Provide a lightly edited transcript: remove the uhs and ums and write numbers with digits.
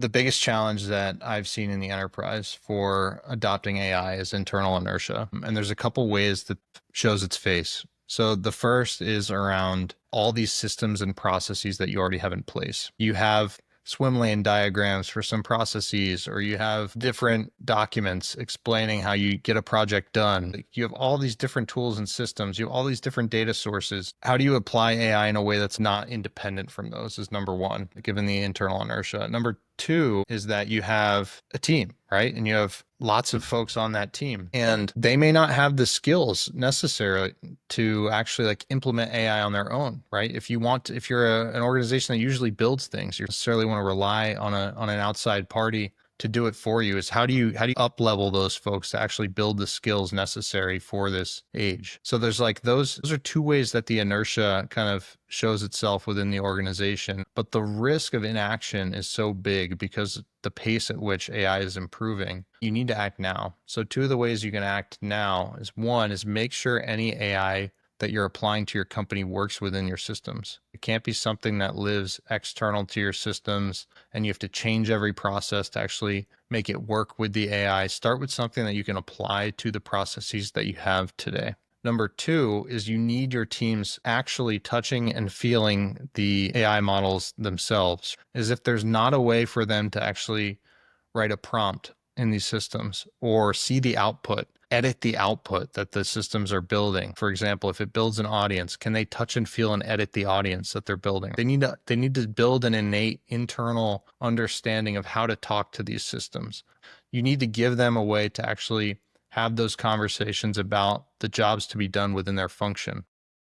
The biggest challenge that I've seen in the enterprise for adopting AI is internal inertia. And there's a couple ways that shows its face. So the first is around all these systems and processes that you already have in place. You have swim lane diagrams for some processes, or you have different documents explaining how you get a project done. You have all these different tools and systems. You have all these different data sources. How do you apply AI in a way that's not independent from those is number one, given the internal inertia. Number two is that you have a team, right? And you have lots of folks on that team, and they may not have the skills necessarily to actually like implement AI on their own, right? If you're an organization that usually builds things, you necessarily want to rely on an outside party to do it for you. Is how do you up level those folks to actually build the skills necessary for this age? So there's like those are two ways that the inertia kind of shows itself within the organization. But the risk of inaction is so big because the pace at which AI is improving, you need to act now. So two of the ways you can act now is one is make sure any AI that you're applying to your company works within your systems. It can't be something that lives external to your systems and you have to change every process to actually make it work with the AI. Start with something that you can apply to the processes that you have today. Number two is you need your teams actually touching and feeling the AI models themselves, as if there's not a way for them to actually write a prompt in these systems or see the output, edit the output that the systems are building. For example, if it builds an audience, can they touch and feel and edit the audience that they're building? They need to build an innate internal understanding of how to talk to these systems. You need to give them a way to actually have those conversations about the jobs to be done within their function.